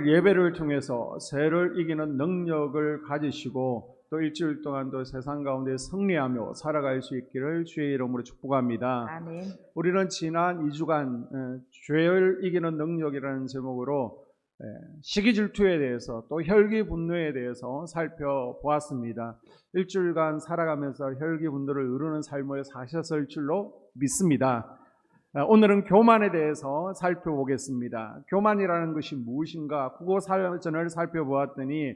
오늘 예배를 통해서 죄를 이기는 능력을 가지시고 또 일주일 동안도 세상 가운데 승리하며 살아갈 수 있기를 주의 이름으로 축복합니다. 아멘. 우리는 지난 2주간 죄를 이기는 능력이라는 제목으로 시기 질투에 대해서 또 혈기 분노에 대해서 살펴보았습니다. 일주일간 살아가면서 혈기 분노를 이루는 삶을 사셨을 줄로 믿습니다. 오늘은 교만에 대해서 살펴보겠습니다. 교만이라는 것이 무엇인가? 국어사전을 살펴보았더니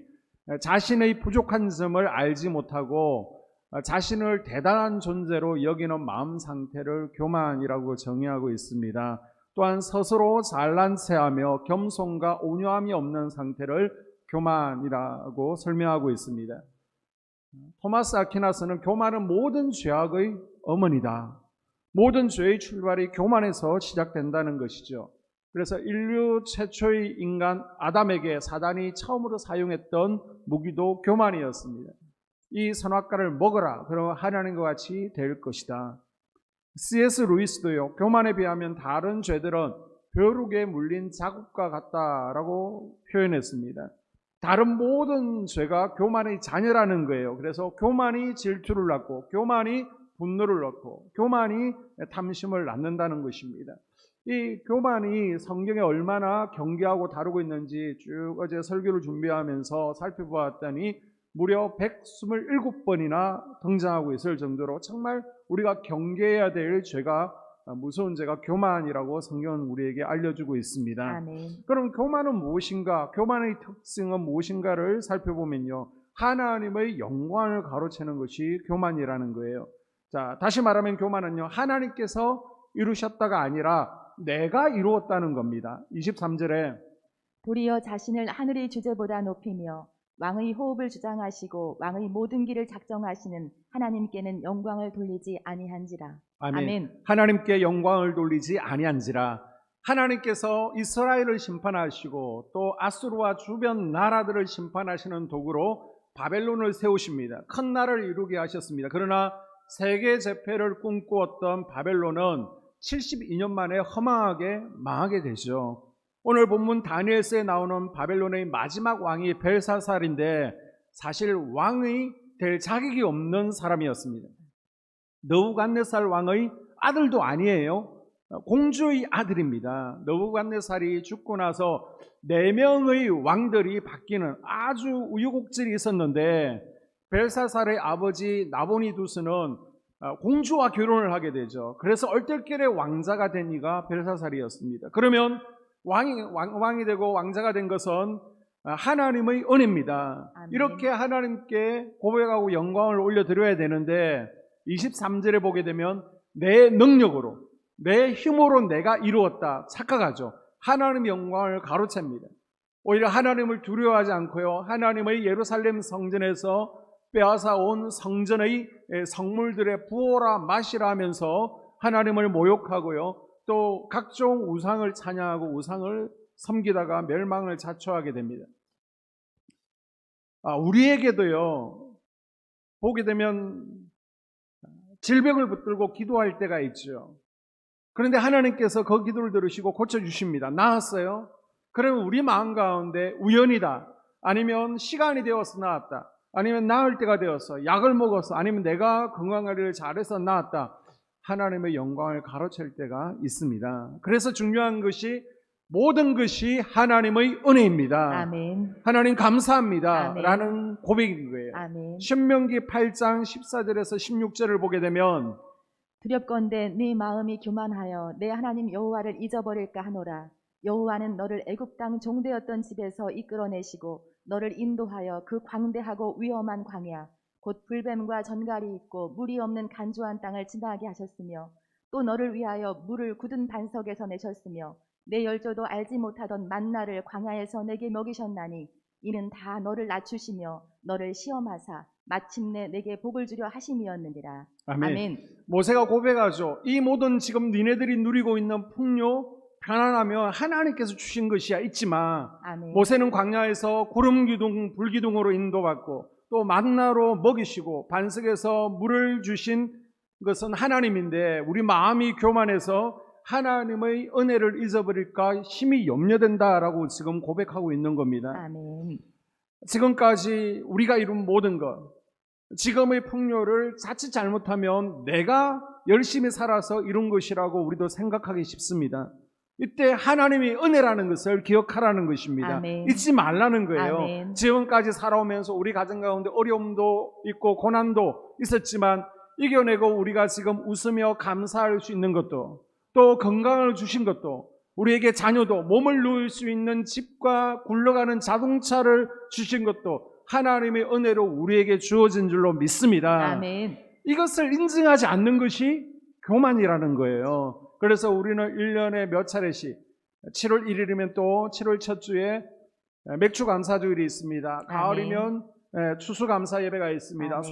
자신의 부족한 점을 알지 못하고 자신을 대단한 존재로 여기는 마음 상태를 교만이라고 정의하고 있습니다. 또한 스스로 잘난 체하며 겸손과 온유함이 없는 상태를 교만이라고 설명하고 있습니다. 토마스 아퀴나스는 교만은 모든 죄악의 어머니다. 모든 죄의 출발이 교만에서 시작된다는 것이죠. 그래서 인류 최초의 인간 아담에게 사단이 처음으로 사용했던 무기도 교만이었습니다. 이 선악과를 먹어라. 그러면 하나님과 같이 될 것이다. C.S. 루이스도요, 교만에 비하면 다른 죄들은 벼룩에 물린 자국과 같다라고 표현했습니다. 다른 모든 죄가 교만의 자녀라는 거예요. 그래서 교만이 질투를 낳고 교만이 분노를 낳고 교만이 탐심을 낳는다는 것입니다. 이 교만이 성경에 얼마나 경계하고 다루고 있는지 쭉 어제 설교를 준비하면서 살펴보았더니 무려 127번이나 등장하고 있을 정도로 정말 우리가 경계해야 될 죄가, 무서운 죄가 교만이라고 성경은 우리에게 알려주고 있습니다. 아멘. 그럼 교만은 무엇인가? 교만의 특징은 무엇인가를 살펴보면요, 하나님의 영광을 가로채는 것이 교만이라는 거예요. 자, 다시 말하면 교만은요, 하나님께서 이루셨다가 아니라 내가 이루었다는 겁니다. 23절에 도리어 자신을 하늘의 주제보다 높이며 왕의 호흡을 주장하시고 왕의 모든 길을 작정하시는 하나님께는 영광을 돌리지 아니한지라. 아멘. 아멘. 하나님께 영광을 돌리지 아니한지라. 하나님께서 이스라엘을 심판하시고 또 아수르와 주변 나라들을 심판하시는 도구로 바벨론을 세우십니다. 큰 나라를 이루게 하셨습니다. 그러나 세계 재패를 꿈꾸었던 바벨론은 72년 만에 허망하게 망하게 되죠. 오늘 본문 다니엘서에 나오는 바벨론의 마지막 왕이 벨사살인데 사실 왕이 될 자격이 없는 사람이었습니다. 느부갓네살 왕의 아들도 아니에요. 공주의 아들입니다. 느부갓네살이 죽고 나서 4명의 왕들이 바뀌는 아주 우여곡절이 있었는데 벨사살의 아버지 나보니두스는 공주와 결혼을 하게 되죠. 그래서 얼떨결에 왕자가 된 이가 벨사살이었습니다. 그러면 왕이 되고 왕자가 된 것은 하나님의 은혜입니다. 아멘. 이렇게 하나님께 고백하고 영광을 올려드려야 되는데 23절에 보게 되면 내 능력으로 내 힘으로 내가 이루었다 착각하죠. 하나님의 영광을 가로챕니다. 오히려 하나님을 두려워하지 않고요, 하나님의 예루살렘 성전에서 빼앗아 온 성전의 성물들의 부어라 마시라 하면서 하나님을 모욕하고요, 또 각종 우상을 찬양하고 우상을 섬기다가 멸망을 자초하게 됩니다. 우리에게도요, 보게 되면 질병을 붙들고 기도할 때가 있죠. 그런데 하나님께서 그 기도를 들으시고 고쳐주십니다. 나았어요? 그러면 우리 마음 가운데 우연이다, 아니면 시간이 되어서 나았다, 아니면 나을 때가 되어서 약을 먹어서, 아니면 내가 건강관리를 잘해서 나았다, 하나님의 영광을 가로챌 때가 있습니다. 그래서 중요한 것이 모든 것이 하나님의 은혜입니다. 아멘. 하나님 감사합니다. 아멘. 라는 고백인 거예요. 아멘. 신명기 8장 14절에서 16절을 보게 되면 두렵건대 네 마음이 교만하여 내 하나님 여호와를 잊어버릴까 하노라. 여호와는 너를 애굽 땅 종되었던 집에서 이끌어내시고 너를 인도하여 그 광대하고 위험한 광야 곧 불뱀과 전갈이 있고 물이 없는 간조한 땅을 지나게 하셨으며 또 너를 위하여 물을 굳은 반석에서 내셨으며 내 열조도 알지 못하던 만나를 광야에서 내게 먹이셨나니 이는 다 너를 낮추시며 너를 시험하사 마침내 내게 복을 주려 하심이었느니라. 아멘. 아멘. 모세가 고백하죠. 이 모든 지금 니네들이 누리고 있는 풍요, 편안하면 하나님께서 주신 것이야, 잊지 마. 아멘. 모세는 광야에서 구름 기둥, 불 기둥으로 인도받고 또 만나로 먹이시고 반석에서 물을 주신 것은 하나님인데 우리 마음이 교만해서 하나님의 은혜를 잊어버릴까 심히 염려된다라고 지금 고백하고 있는 겁니다. 아멘. 지금까지 우리가 이룬 모든 것, 지금의 풍요를 자칫 잘못하면 내가 열심히 살아서 이룬 것이라고 우리도 생각하기 쉽습니다. 이때 하나님이 은혜라는 것을 기억하라는 것입니다. 아멘. 잊지 말라는 거예요. 아멘. 지금까지 살아오면서 우리 가정 가운데 어려움도 있고 고난도 있었지만 이겨내고 우리가 지금 웃으며 감사할 수 있는 것도, 또 건강을 주신 것도, 우리에게 자녀도, 몸을 누울 수 있는 집과 굴러가는 자동차를 주신 것도 하나님의 은혜로 우리에게 주어진 줄로 믿습니다. 아멘. 이것을 인증하지 않는 것이 교만이라는 거예요. 그래서 우리는 1년에 몇 차례씩 7월 1일이면 또 7월 첫 주에 맥주 감사주일이 있습니다. 가을이면 추수감사 예배가 있습니다. 아멘.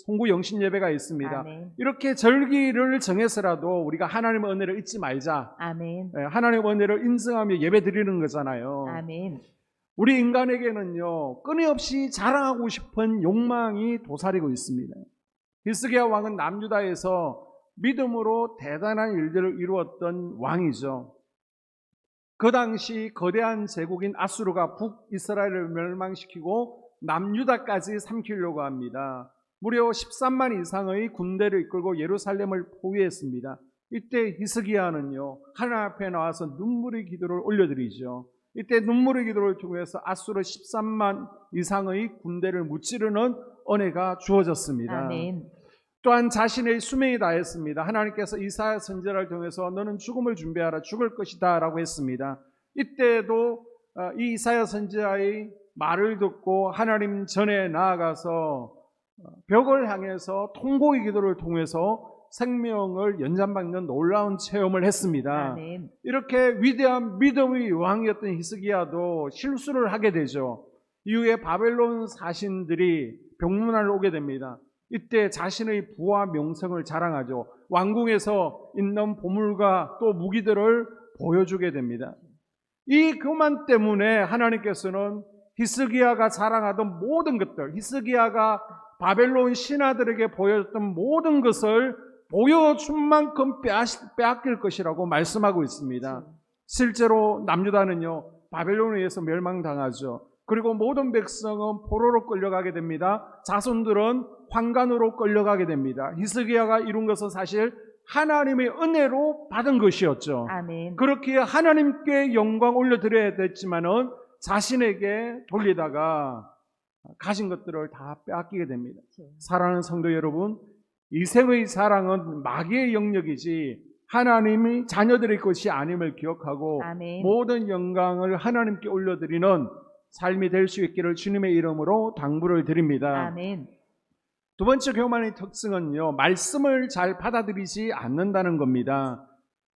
송구영신 예배가 있습니다. 아멘. 이렇게 절기를 정해서라도 우리가 하나님의 은혜를 잊지 말자. 아멘. 하나님의 은혜를 인정하며 예배 드리는 거잖아요. 아멘. 우리 인간에게는요, 끊임없이 자랑하고 싶은 욕망이 도사리고 있습니다. 히스기야 왕은 남유다에서 믿음으로 대단한 일들을 이루었던 왕이죠. 그 당시 거대한 제국인 아수르가 북이스라엘을 멸망시키고 남유다까지 삼키려고 합니다. 무려 13만 이상의 군대를 이끌고 예루살렘을 포위했습니다. 이때 히스기야는요, 하나님 앞에 나와서 눈물의 기도를 올려드리죠. 이때 눈물의 기도를 통해서 아수르 13만 이상의 군대를 무찌르는 은혜가 주어졌습니다. 아멘. 또한 자신의 수명이 다했습니다. 하나님께서 이사야 선지자를 통해서 너는 죽음을 준비하라, 죽을 것이다 라고 했습니다. 이때도 이 이사야 선지자의 말을 듣고 하나님 전에 나아가서 벽을 향해서 통곡의 기도를 통해서 생명을 연장받는 놀라운 체험을 했습니다. 아멘. 이렇게 위대한 믿음의 왕이었던 히스기야도 실수를 하게 되죠. 이후에 바벨론 사신들이 병문안을 오게 됩니다. 이때 자신의 부와 명성을 자랑하죠. 왕궁에서 있는 보물과 또 무기들을 보여주게 됩니다. 이 교만 때문에 하나님께서는 히스기야가 자랑하던 모든 것들, 히스기야가 바벨론 신하들에게 보여줬던 모든 것을 보여준 만큼 빼앗길 것이라고 말씀하고 있습니다. 실제로 남유다는요, 바벨론에 의해서 멸망당하죠. 그리고 모든 백성은 포로로 끌려가게 됩니다. 자손들은 환관으로 끌려가게 됩니다. 히스기야가 이룬 것은 사실 하나님의 은혜로 받은 것이었죠. 아멘. 그렇기에 하나님께 영광 올려드려야 됐지만은 자신에게 돌리다가 가진 것들을 다 빼앗기게 됩니다. 사랑하는 성도 여러분, 이생의 자랑은 마귀의 영역이지 하나님이 자녀들의 것이 아님을 기억하고 아멘. 모든 영광을 하나님께 올려드리는 삶이 될 수 있기를 주님의 이름으로 당부를 드립니다. 아멘. 두 번째 교만의 특징은요, 말씀을 잘 받아들이지 않는다는 겁니다.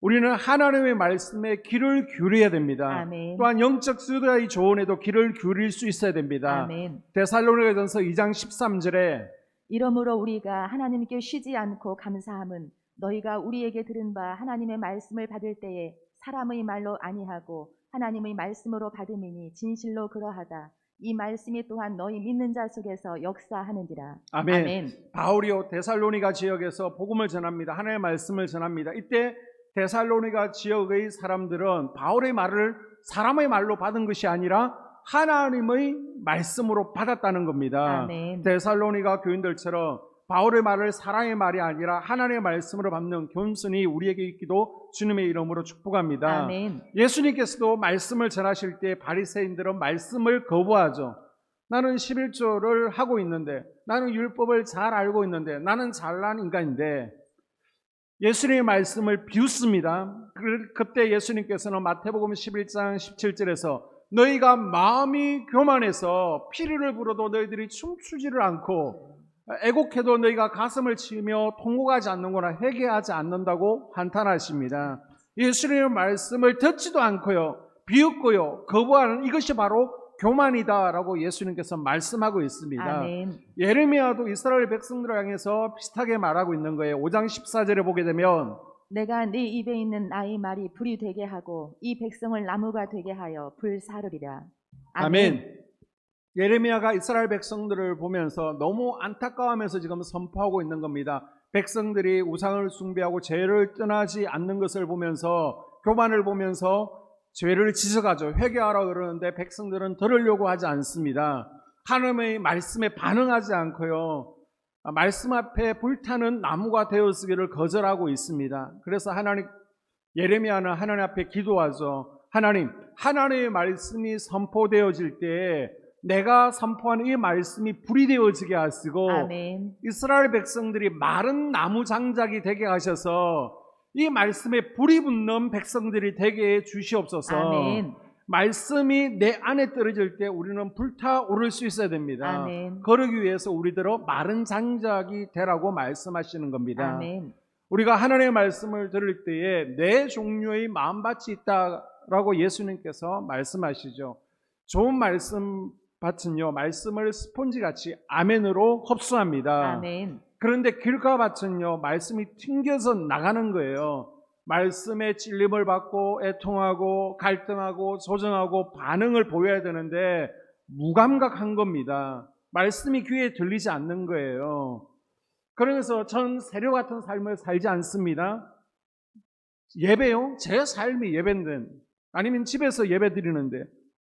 우리는 하나님의 말씀에 귀를 기울여야 됩니다. 아멘. 또한 영적 수다의 조언에도 귀를 기울일 수 있어야 됩니다. 아멘. 데살로니가전서 2장 13절에 이러므로 우리가 하나님께 쉬지 않고 감사함은 너희가 우리에게 들은 바 하나님의 말씀을 받을 때에 사람의 말로 아니하고 하나님의 말씀으로 받음이니 진실로 그러하다. 이 말씀이 또한 너희 믿는 자 속에서 역사하는지라. 아멘. 바울이요 데살로니가 지역에서 복음을 전합니다. 하나님의 말씀을 전합니다. 이때 데살로니가 지역의 사람들은 바울의 말을 사람의 말로 받은 것이 아니라 하나님의 말씀으로 받았다는 겁니다. 아멘. 데살로니가 교인들처럼 바울의 말을 사람의 말이 아니라 하나님의 말씀으로 받는 겸손이 우리에게 있기도 주님의 이름으로 축복합니다. 아멘. 예수님께서도 말씀을 전하실 때 바리새인들은 말씀을 거부하죠. 나는 11조를 하고 있는데, 나는 율법을 잘 알고 있는데, 나는 잘난 인간인데 예수님의 말씀을 비웃습니다. 그때 예수님께서는 마태복음 11장 17절에서 너희가 마음이 교만해서 피리를 불어도 너희들이 춤추지를 않고 애곡해도 너희가 가슴을 치며 통곡하지 않는구나, 회개하지 않는다고 한탄하십니다. 예수님의 말씀을 듣지도 않고요, 비웃고요, 거부하는 이것이 바로 교만이다라고 예수님께서 말씀하고 있습니다. 아멘. 예레미야도 이스라엘 백성들을 향해서 비슷하게 말하고 있는 거예요. 5장 14절에 보게 되면 내가 네 입에 있는 나의 말이 불이 되게 하고 이 백성을 나무가 되게 하여 불사르리라. 아멘. 예레미야가 이스라엘 백성들을 보면서 너무 안타까워하면서 지금 선포하고 있는 겁니다. 백성들이 우상을 숭배하고 죄를 떠나지 않는 것을 보면서, 교만을 보면서 죄를 지적하죠. 회개하라 그러는데 백성들은 들으려고 하지 않습니다. 하나님의 말씀에 반응하지 않고요, 말씀 앞에 불타는 나무가 되어서기를 거절하고 있습니다. 그래서 예레미야는 하나님 앞에 기도하죠. 하나님의 말씀이 선포되어질 때에 내가 선포하는 이 말씀이 불이 되어지게 하시고, 아멘. 이스라엘 백성들이 마른 나무 장작이 되게 하셔서 이 말씀에 불이 붙는 백성들이 되게 해 주시옵소서. 아멘. 말씀이 내 안에 떨어질 때 우리는 불타오를 수 있어야 됩니다. 아멘. 그러기 위해서 우리들은 마른 장작이 되라고 말씀하시는 겁니다. 아멘. 우리가 하나님의 말씀을 들을 때에 네 종류의 마음밭이 있다라고 예수님께서 말씀하시죠. 좋은 말씀밭은요, 말씀을 스폰지같이 아멘으로 흡수합니다. 아멘. 그런데 길가밭은요, 말씀이 튕겨서 나가는 거예요. 말씀에 찔림을 받고 애통하고 갈등하고 조정하고 반응을 보여야 되는데 무감각한 겁니다. 말씀이 귀에 들리지 않는 거예요. 그러면서 전 세력 같은 삶을 살지 않습니다. 예배요? 제 삶이 예배인데, 아니면 집에서 예배 드리는데,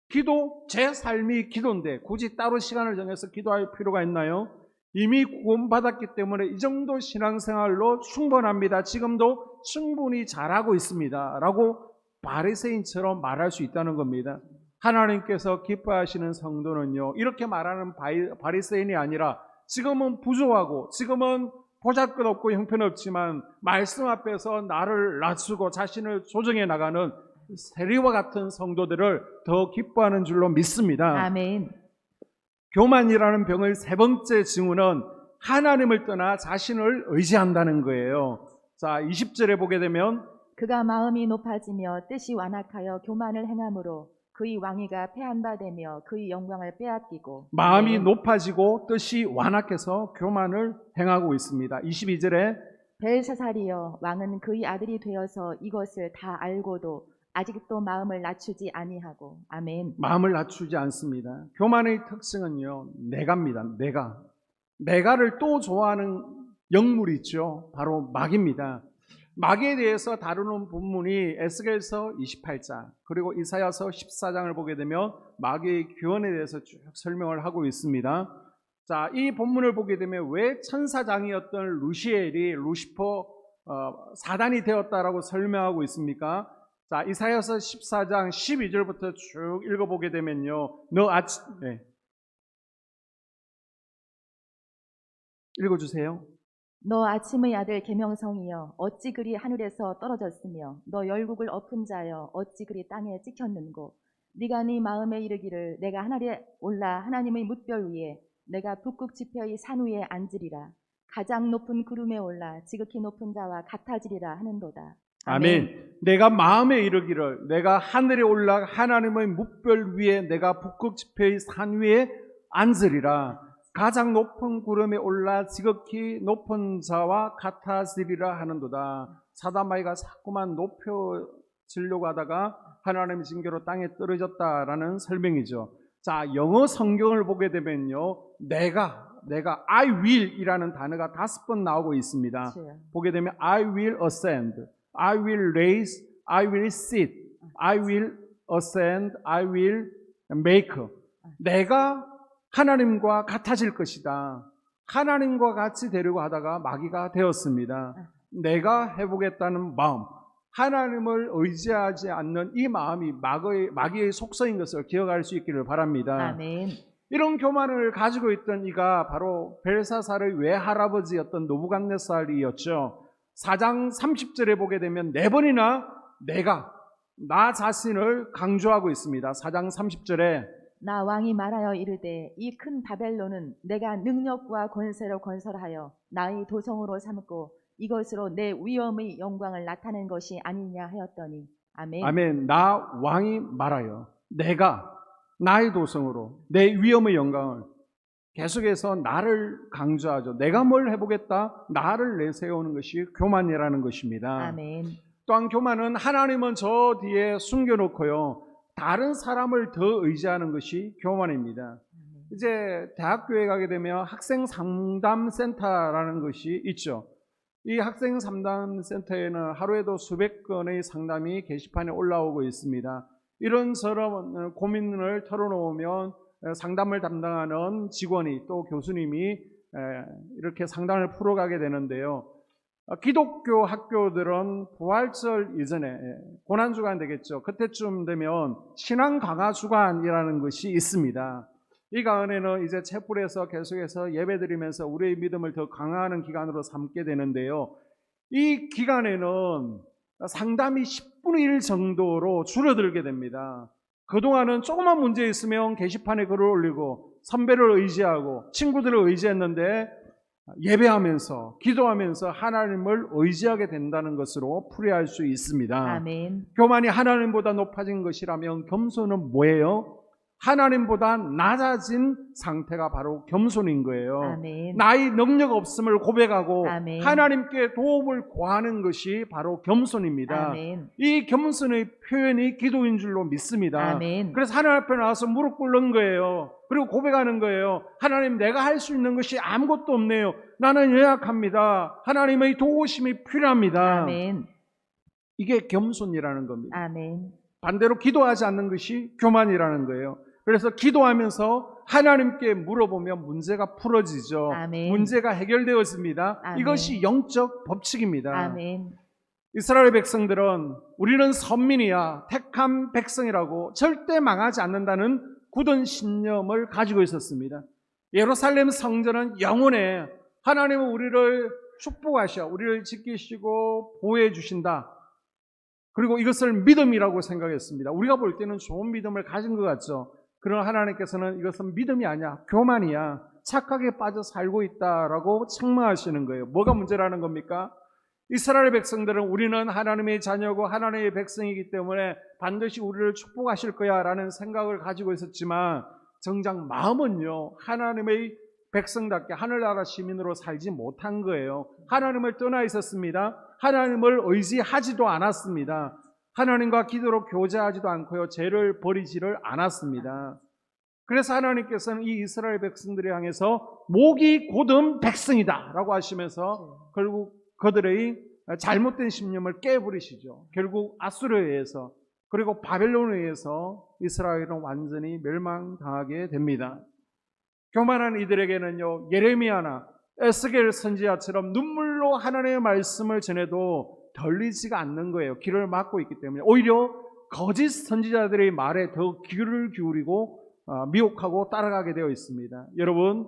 기도? 제 삶이 기도인데 굳이 따로 시간을 정해서 기도할 필요가 있나요? 이미 구원받았기 때문에 이 정도 신앙생활로 충분합니다. 지금도 충분히 잘하고 있습니다. 라고 바리새인처럼 말할 수 있다는 겁니다. 하나님께서 기뻐하시는 성도는요, 이렇게 말하는 바리새인이 아니라 지금은 부족하고 지금은 보잘것없고 형편없지만 말씀 앞에서 나를 낮추고 자신을 조정해 나가는 세리와 같은 성도들을 더 기뻐하는 줄로 믿습니다. 아멘. 교만이라는 병의 세 번째 징후는 하나님을 떠나 자신을 의지한다는 거예요. 자, 20절에 보게 되면 그가 마음이 높아지며 뜻이 완악하여 교만을 행함으로 그의 왕위가 패한바되며 그의 영광을 빼앗기고, 마음이 아멘. 높아지고 뜻이 완악해서 교만을 행하고 있습니다. 22절에 벨사살이여, 왕은 그의 아들이 되어서 이것을 다 알고도 아직도 마음을 낮추지 아니하고. 아멘. 마음을 낮추지 않습니다. 교만의 특징은요, 내가입니다. 내가를 또 좋아하는 영물이 있죠. 바로 마귀입니다. 마귀에 대해서 다루는 본문이 에스겔서 28장 그리고 이사야서 14장을 보게 되면 마귀의 교훈에 대해서 쭉 설명을 하고 있습니다. 자, 이 본문을 보게 되면 왜 천사장이었던 루시퍼 사단이 되었다라고 설명하고 있습니까? 자, 이사야서 14장 12절부터 쭉 읽어보게 되면요, 읽어주세요. 너 아침의 아들 계명성이여, 어찌 그리 하늘에서 떨어졌으며 너 열국을 엎은 자여, 어찌 그리 땅에 찍혔는고. 네가 네 마음에 이르기를 내가 하늘에 올라 하나님의 뭇별 위에, 내가 북극 지폐의 산 위에 앉으리라. 가장 높은 구름에 올라 지극히 높은 자와 같아지리라 하는도다. 아멘. 내가 마음에 이르기를 내가 하늘에 올라 하나님의 뭇별 위에, 내가 북극 지폐의 산 위에 앉으리라. 가장 높은 구름에 올라 지극히 높은 자와 같아지리라 하는도다. 사단마귀가 자꾸만 높여지려고 하다가 하나님의 징계로 땅에 떨어졌다라는 설명이죠. 자, 영어 성경을 보게 되면요, 내가 I will 이라는 단어가 5번 나오고 있습니다. 그렇죠. 보게 되면 I will ascend, I will raise, I will sit, I will ascend, I will make. 내가 하나님과 같아질 것이다. 하나님과 같이 되려고 하다가 마귀가 되었습니다. 내가 해보겠다는 마음, 하나님을 의지하지 않는 이 마음이 마귀의 속성인 것을 기억할 수 있기를 바랍니다. 아멘. 이런 교만을 가지고 있던 이가 바로 벨사살의 외할아버지였던 느부갓네살이었죠. 4장 30절에 보게 되면 4번이나 나 자신을 강조하고 있습니다. 4장 30절에 나 왕이 말하여 이르되 이 큰 바벨론은 내가 능력과 권세로 건설하여 나의 도성으로 삼고 이것으로 내 위엄의 영광을 나타낸 것이 아니냐 하였더니. 아멘. 아멘. 나 왕이 말하여 내가 나의 도성으로 내 위엄의 영광을, 계속해서 나를 강조하죠. 내가 뭘 해보겠다, 나를 내세우는 것이 교만이라는 것입니다. 아멘. 또한 교만은 하나님은 저 뒤에 숨겨놓고요, 다른 사람을 더 의지하는 것이 교만입니다. 이제 대학교에 가게 되면 학생 상담센터라는 것이 있죠. 이 학생 상담 센터에는 하루에도 수백 건의 상담이 게시판에 올라오고 있습니다. 이런저런 고민을 털어놓으면 상담을 담당하는 직원이 또 교수님이 이렇게 상담을 풀어가게 되는데요. 기독교 학교들은 부활절 이전에 고난주간 되겠죠. 그때쯤 되면 신앙 강화 주간이라는 것이 있습니다. 이 가은에는 이제 촛불에서 계속해서 예배드리면서 우리의 믿음을 더 강화하는 기간으로 삼게 되는데요. 이 기간에는 상담이 10분의 1 정도로 줄어들게 됩니다. 그동안은 조그만 문제 있으면 게시판에 글을 올리고 선배를 의지하고 친구들을 의지했는데 예배하면서 기도하면서 하나님을 의지하게 된다는 것으로 풀이할 수 있습니다. 아멘. 교만이 하나님보다 높아진 것이라면 겸손은 뭐예요? 하나님보다 낮아진 상태가 바로 겸손인 거예요. 아멘. 나의 능력 없음을 고백하고 아멘. 하나님께 도움을 구하는 것이 바로 겸손입니다. 아멘. 이 겸손의 표현이 기도인 줄로 믿습니다. 아멘. 그래서 하나님 앞에 나와서 무릎 꿇는 거예요. 그리고 고백하는 거예요. 하나님, 내가 할 수 있는 것이 아무것도 없네요. 나는 연약합니다. 하나님의 도우심이 필요합니다. 아멘. 이게 겸손이라는 겁니다. 아멘. 반대로 기도하지 않는 것이 교만이라는 거예요. 그래서 기도하면서 하나님께 물어보면 문제가 풀어지죠. 아멘. 문제가 해결되었습니다. 아멘. 이것이 영적 법칙입니다. 아멘. 이스라엘 백성들은 우리는 선민이야, 택한 백성이라고 절대 망하지 않는다는 굳은 신념을 가지고 있었습니다. 예루살렘 성전은 영원해. 하나님은 우리를 축복하셔. 우리를 지키시고 보호해 주신다. 그리고 이것을 믿음이라고 생각했습니다. 우리가 볼 때는 좋은 믿음을 가진 것 같죠. 그러나 하나님께서는 이것은 믿음이 아니야, 교만이야, 착각에 빠져 살고 있다라고 책망하시는 거예요. 뭐가 문제라는 겁니까? 이스라엘 백성들은 우리는 하나님의 자녀고 하나님의 백성이기 때문에 반드시 우리를 축복하실 거야 라는 생각을 가지고 있었지만 정작 마음은요, 하나님의 백성답게 하늘나라 시민으로 살지 못한 거예요. 하나님을 떠나 있었습니다. 하나님을 의지하지도 않았습니다. 하나님과 기도로 교제하지도 않고요, 죄를 버리지를 않았습니다. 그래서 하나님께서는 이 이스라엘 백성들을 향해서 목이 곧은 백성이다 라고 하시면서 결국 그들의 잘못된 신념을 깨버리시죠. 결국 아수르에 의해서 그리고 바벨론에 의해서 이스라엘은 완전히 멸망당하게 됩니다. 교만한 이들에게는요, 예레미야나 에스겔 선지자처럼 눈물로 하나님의 말씀을 전해도 들리지가 않는 거예요. 귀를 막고 있기 때문에. 오히려 거짓 선지자들의 말에 더 귀를 기울이고 미혹하고 따라가게 되어 있습니다. 여러분,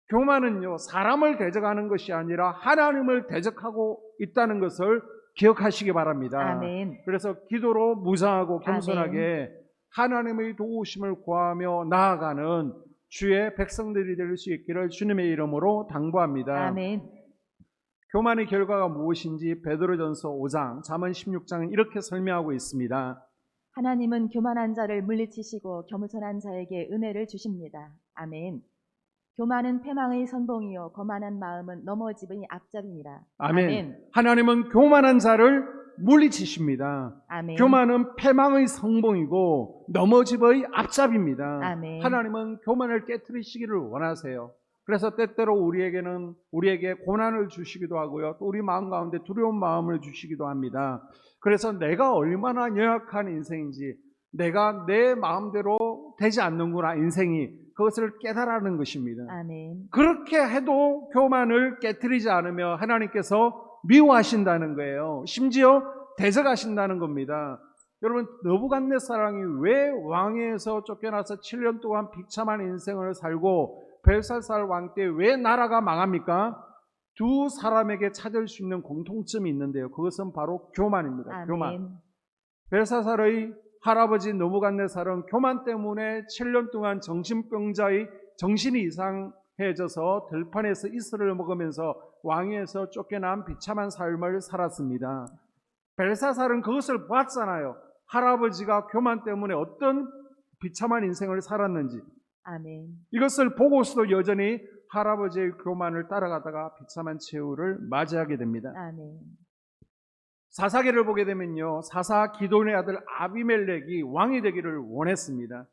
교만은요, 사람을 대적하는 것이 아니라 하나님을 대적하고 있다는 것을 기억하시기 바랍니다. 아멘. 그래서 기도로 무장하고 겸손하게 하나님의 도우심을 구하며 나아가는 주의 백성들이 될 수 있기를 주님의 이름으로 당부합니다. 아멘. 교만의 결과가 무엇인지 베드로전서 5장, 잠언 16장은 이렇게 설명하고 있습니다. 하나님은 교만한 자를 물리치시고 겸손한 자에게 은혜를 주십니다. 아멘. 교만은 패망의 선봉이요 거만한 마음은 넘어짐의 앞잡이니라. 아멘. 하나님은 교만한 자를 물리치십니다. 아멘. 교만은 패망의 성봉이고 넘어짐의 앞잡이입니다. 아멘. 하나님은 교만을 깨트리시기를 원하세요. 그래서 때때로 우리에게 고난을 주시기도 하고요, 또 우리 마음 가운데 두려운 마음을 주시기도 합니다. 그래서 내가 얼마나 연약한 인생인지, 내가 내 마음대로 되지 않는구나 인생이, 그것을 깨달아는 것입니다. 아멘. 그렇게 해도 교만을 깨트리지 않으며 하나님께서 미워하신다는 거예요. 심지어 대적하신다는 겁니다. 여러분, 느부갓네살이 왜 왕위에서 쫓겨나서 7년 동안 비참한 인생을 살고 벨사살 왕 때 왜 나라가 망합니까? 두 사람에게 찾을 수 있는 공통점이 있는데요, 그것은 바로 교만입니다. 아멘. 교만. 벨사살의 할아버지 느부갓네살은 교만 때문에 7년 동안 정신병자의 정신이 이상해져서 들판에서 이슬을 먹으면서 왕위에서 쫓겨난 비참한 삶을 살았습니다. 벨사살은 그것을 봤잖아요. 할아버지가 교만 때문에 어떤 비참한 인생을 살았는지. 아멘. 이것을 보고서도 여전히 할아버지의 교만을 따라가다가 비참한 최후를 맞이하게 됩니다. 아멘. 사사기를 보게 되면요, 사사 기돈의 아들 아비멜렉이 왕이 되기를 원했습니다.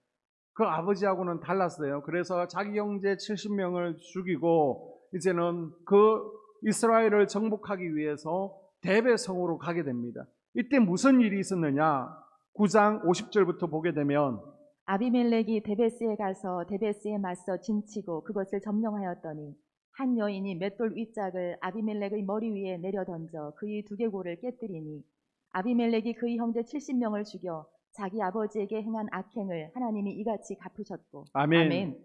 그 아버지하고는 달랐어요. 그래서 자기 형제 70명을 죽이고 이제는 그 이스라엘을 정복하기 위해서 대베성으로 가게 됩니다. 이때 무슨 일이 있었느냐? 9장 50절부터 보게 되면 아비멜렉이 데베스에 가서 데베스에 맞서 진치고 그것을 점령하였더니 한 여인이 맷돌 윗짝을 아비멜렉의 머리 위에 내려 던져 그의 두개골을 깨뜨리니 아비멜렉이 그의 형제 70명을 죽여 자기 아버지에게 행한 악행을 하나님이 이같이 갚으셨고. 아멘.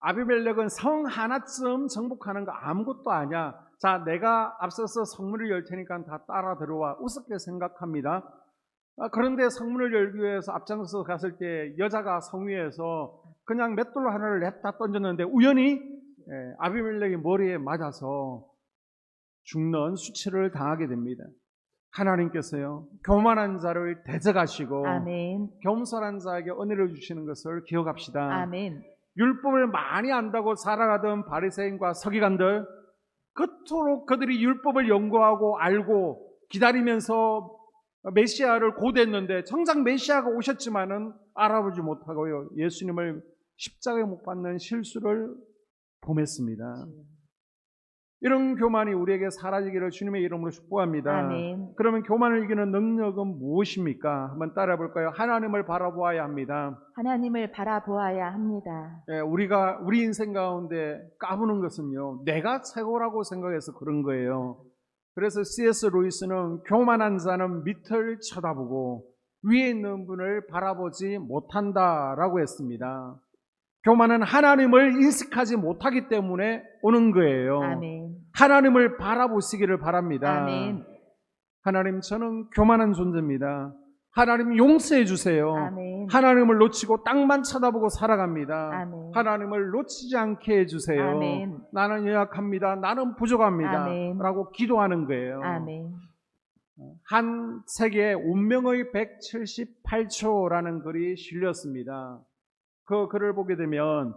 아비멜렉은 성 하나쯤 정복하는 거 아무것도 아니야. 자, 내가 앞서서 성문을 열 테니까 다 따라 들어와. 우습게 생각합니다. 그런데 성문을 열기 위해서 앞장서서 갔을 때 여자가 성 위에서 그냥 맷돌 하나를 냈다 던졌는데 우연히 아비멜렉의 머리에 맞아서 죽는 수치를 당하게 됩니다. 하나님께서요, 교만한 자를 대적하시고 아멘. 겸손한 자에게 은혜를 주시는 것을 기억합시다. 아멘. 율법을 많이 안다고 살아가던 바리새인과 서기관들, 그토록 그들이 율법을 연구하고 알고 기다리면서 메시아를 고대했는데 정작 메시아가 오셨지만은 알아보지 못하고요, 예수님을 십자가에 못 박는 실수를 범했습니다. 이런 교만이 우리에게 사라지기를 주님의 이름으로 축복합니다. 아멘. 그러면 교만을 이기는 능력은 무엇입니까? 한번 따라 볼까요? 하나님을 바라보아야 합니다. 하나님을 바라보아야 합니다. 우리가 우리 인생 가운데 까부는 것은요, 내가 최고라고 생각해서 그런 거예요. 그래서 C.S. 루이스는 교만한 자는 밑을 쳐다보고 위에 있는 분을 바라보지 못한다라고 했습니다. 교만은 하나님을 인식하지 못하기 때문에 오는 거예요. 아멘. 하나님을 바라보시기를 바랍니다. 아멘. 하나님, 저는 교만한 존재입니다. 하나님 용서해 주세요. 아멘. 하나님을 놓치고 땅만 쳐다보고 살아갑니다. 아멘. 하나님을 놓치지 않게 해주세요. 아멘. 나는 연약합니다. 나는 부족합니다. 아멘. 라고 기도하는 거예요. 아멘. 한 책에 운명의 178초라는 글이 실렸습니다. 그 글을 보게 되면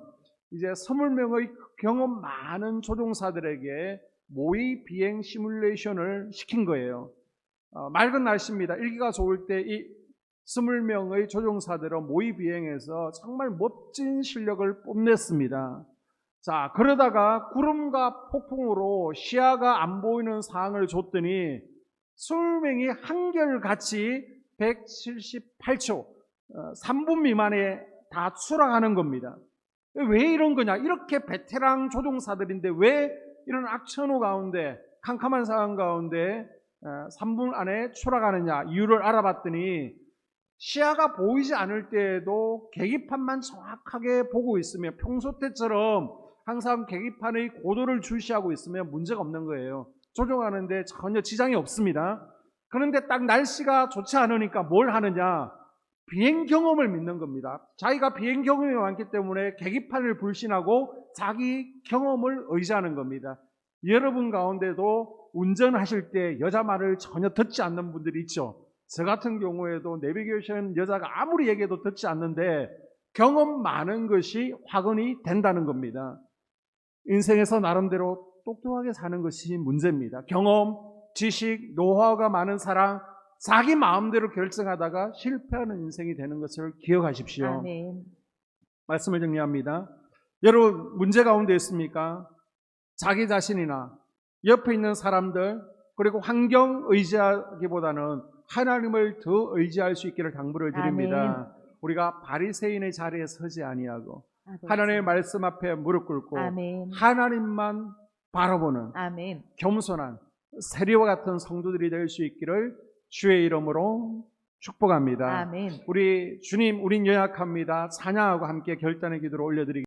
이제 20명의 경험 많은 조종사들에게 모의 비행 시뮬레이션을 시킨 거예요. 맑은 날씨입니다. 일기가 좋을 때 이 20명의 조종사들은 모의 비행에서 정말 멋진 실력을 뽐냈습니다. 자, 그러다가 구름과 폭풍으로 시야가 안 보이는 상황을 줬더니 20명이 한결같이 178초, 3분 미만에 다 추락하는 겁니다. 왜 이런 거냐? 이렇게 베테랑 조종사들인데 왜 이런 악천후 가운데, 캄캄한 상황 가운데 3분 안에 추락하느냐? 이유를 알아봤더니 시야가 보이지 않을 때에도 계기판만 정확하게 보고 있으면, 평소 때처럼 항상 계기판의 고도를 주시하고 있으면 문제가 없는 거예요. 조종하는데 전혀 지장이 없습니다. 그런데 딱 날씨가 좋지 않으니까 뭘 하느냐? 비행 경험을 믿는 겁니다. 자기가 비행 경험이 많기 때문에 계기판을 불신하고 자기 경험을 의지하는 겁니다. 여러분 가운데도 운전하실 때 여자 말을 전혀 듣지 않는 분들이 있죠. 저 같은 경우에도 내비게이션 여자가 아무리 얘기해도 듣지 않는데 경험 많은 것이 화근이 된다는 겁니다. 인생에서 나름대로 똑똑하게 사는 것이 문제입니다. 경험, 지식, 노하우가 많은 사람, 자기 마음대로 결정하다가 실패하는 인생이 되는 것을 기억하십시오. 아멘. 말씀을 정리합니다. 여러분, 문제 가운데 있습니까? 자기 자신이나 옆에 있는 사람들, 그리고 환경 의지하기보다는 하나님을 더 의지할 수 있기를 당부를 드립니다. 우리가 바리새인의 자리에 서지 아니하고 아버지. 하나님의 말씀 앞에 무릎 꿇고 아멘. 하나님만 바라보는 아멘. 겸손한 세리와 같은 성도들이 될 수 있기를 주의 이름으로 축복합니다. 아멘. 우리 주님, 우린 연약합니다. 찬양하고 함께 결단의 기도를 올려드리겠습니다.